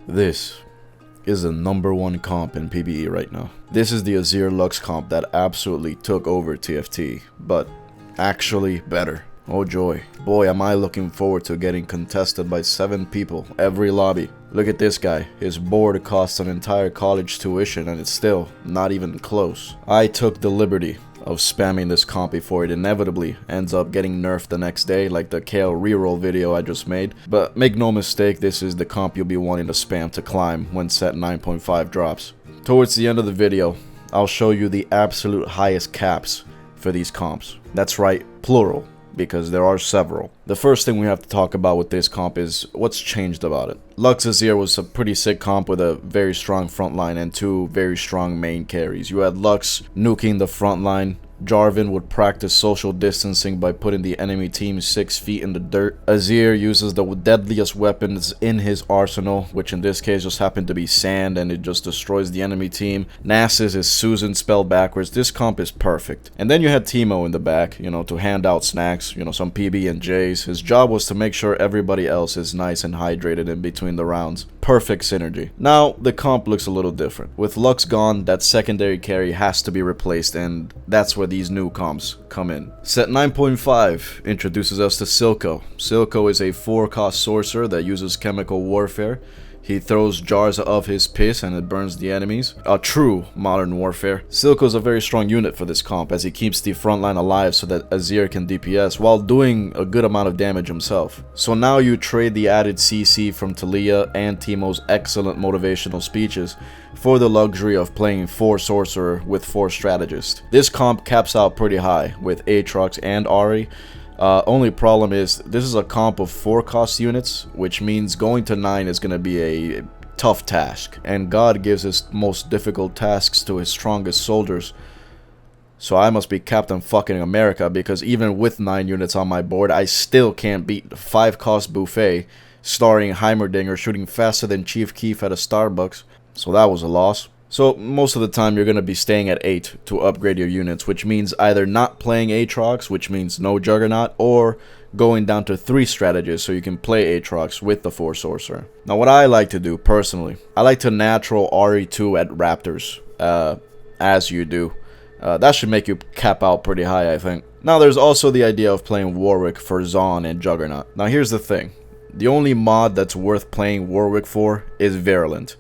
This is the #1 comp in PBE right now. This is the Azir Lux comp that absolutely took over TFT, but actually better. Oh joy. Boy, am I looking forward to getting contested by 7 people every lobby. Look at this guy. His board costs an entire college tuition and it's still not even close. I took the liberty of spamming this comp before it inevitably ends up getting nerfed the next day, like the KO reroll video I just made. But make no mistake, this is the comp you'll be wanting to spam to climb when set 9.5 drops. Towards the end of the video, I'll show you the absolute highest caps for these comps. That's right, plural, because there are several. The first thing we have to talk about with this comp is what's changed about it. Lux Azir was a pretty sick comp with a very strong front line and 2 very strong main carries. You had Lux nuking the front line. Jarvan would practice social distancing by putting the enemy team 6 feet in the dirt. Azir uses the deadliest weapons in his arsenal, which in this case just happened to be sand, and it just destroys the enemy team. Nasus is Susan spelled backwards. This comp is perfect. And then you had Teemo in the back, to hand out snacks, some PB&Js. His job was to make sure everybody else is nice and hydrated in between the rounds. Perfect synergy. Now, the comp looks a little different. With Lux gone, that secondary carry has to be replaced, and that's where these new comps come in. Set 9.5 introduces us to Silco. Silco is a 4-cost sorcerer that uses chemical warfare. He throws jars of his piss and it burns the enemies. A true modern warfare. Silco is a very strong unit for this comp as he keeps the frontline alive so that Azir can DPS while doing a good amount of damage himself. So now you trade the added CC from Talia and Teemo's excellent motivational speeches for the luxury of playing 4 sorcerer with 4 strategist. This comp caps out pretty high with Aatrox and Ahri. Only problem is this is a comp of 4-cost units, which means going to 9 is going to be a tough task. And God gives his most difficult tasks to his strongest soldiers. So I must be Captain fucking America, because even with 9 units on my board, I still can't beat the 5-cost buffet starring Heimerdinger shooting faster than Chief Keef at a Starbucks. So that was a loss. So most of the time you're going to be staying at 8 to upgrade your units, which means either not playing Aatrox, which means no Juggernaut, or going down to 3 strategists so you can play Aatrox with the 4 sorcerer. Now what I like to do personally, I like to natural RE2 at Raptors, as you do. That should make you cap out pretty high, I think. Now there's also the idea of playing Warwick for Zaun and Juggernaut. Now here's the thing, the only mod that's worth playing Warwick for is Virulent.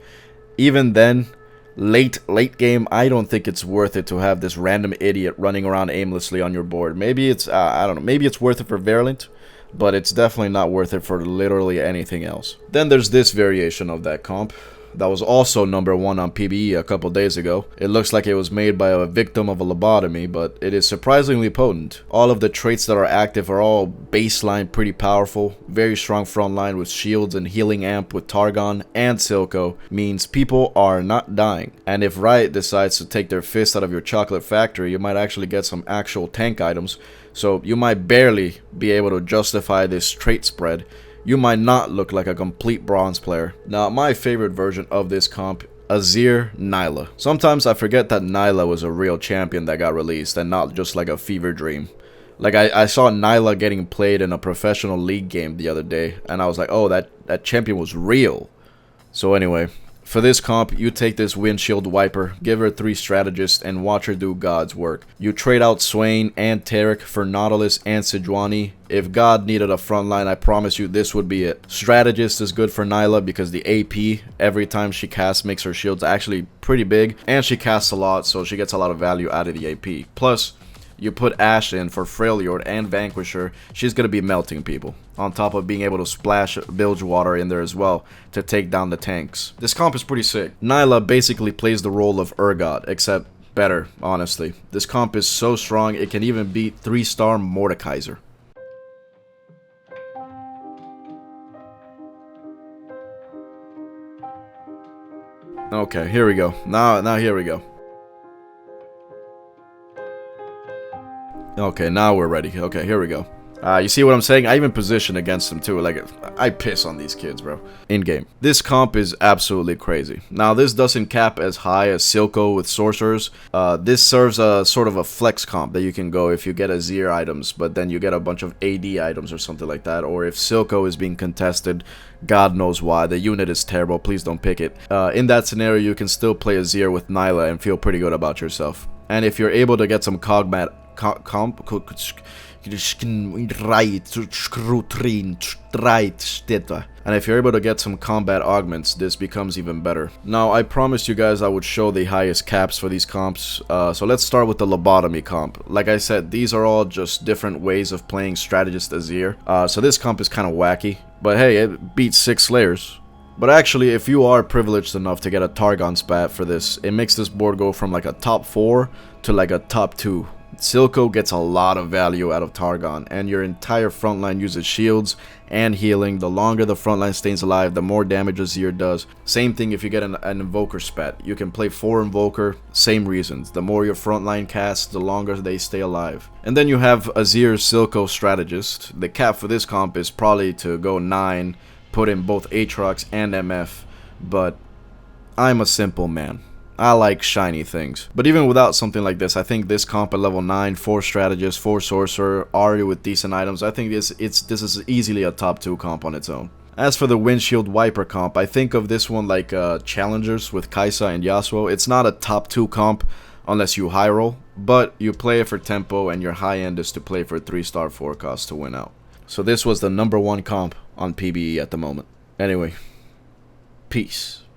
Even then, late game, I don't think it's worth it to have this random idiot running around aimlessly on your board. Maybe it's, I don't know, maybe it's worth it for Virulent, but it's definitely not worth it for literally anything else. Then there's this variation of that comp that was also #1 on PBE a couple days ago. It looks like it was made by a victim of a lobotomy, but it is surprisingly potent. All of the traits that are active are all baseline pretty powerful. Very strong frontline with shields and healing amp with Targon and Silco means people are not dying. And if Riot decides to take their fist out of your chocolate factory, you might actually get some actual tank items. So you might barely be able to justify this trait spread. You might not look like a complete bronze player. Now, my favorite version of this comp, Azir Nyla. Sometimes I forget that Nyla was a real champion that got released and not just like a fever dream. Like I saw Nyla getting played in a professional league game the other day, and I was like, oh, that champion was real. So anyway, for this comp, you take this windshield wiper, give her 3 strategists, and watch her do God's work. You trade out Swain and Taric for Nautilus and Sejuani. If God needed a frontline, I promise you this would be it. Strategist is good for Nyla because the AP, every time she casts, makes her shields actually pretty big. And she casts a lot, so she gets a lot of value out of the AP. Plus, you put Ashe in for Freljord and Vanquisher, she's going to be melting people. On top of being able to splash bilge water in there as well to take down the tanks. This comp is pretty sick. Nyla basically plays the role of Urgot, except better, honestly. This comp is so strong it can even beat 3-star Mordekaiser. Okay, here we go. Now here we go. Okay, now we're ready. Okay, here we go. You see what I'm saying? I even position against them too. Like, I piss on these kids, bro. In-game. This comp is absolutely crazy. Now, this doesn't cap as high as Silco with sorcerers. This serves a sort of a flex comp that you can go if you get Azir items, but then you get a bunch of AD items or something like that. Or if Silco is being contested, God knows why. The unit is terrible. Please don't pick it. In that scenario, you can still play Azir with Nyla and feel pretty good about yourself. And if you're able to get some and if you're able to get some combat augments, this becomes even better. Now, I promised you guys I would show the highest caps for these comps, so let's start with the lobotomy comp. Like I said, these are all just different ways of playing Strategist Azir, so this comp is kind of wacky, but hey, it beats 6 Slayers. But actually, if you are privileged enough to get a Targon spat for this, it makes this board go from like a top 4 to like a top 2. Silco gets a lot of value out of Targon, and your entire frontline uses shields and healing. The longer the frontline stays alive, the more damage Azir does. Same thing if you get an Invoker spat. You can play 4 Invoker, same reasons. The more your frontline casts, the longer they stay alive. And then you have Azir's Silco Strategist. The cap for this comp is probably to go 9, put in both Aatrox and MF, but I'm a simple man. I like shiny things. But even without something like this, I think this comp at level 9, 4 Strategist, 4 Sorcerer, Ahri with decent items, I think this is easily a top 2 comp on its own. As for the Windshield Wiper comp, I think of this one like Challengers with Kai'Sa and Yasuo. It's not a top 2 comp unless you high roll, but you play it for tempo and your high end is to play for 3-star forecast to win out. So this was the #1 comp on PBE at the moment. Anyway, peace.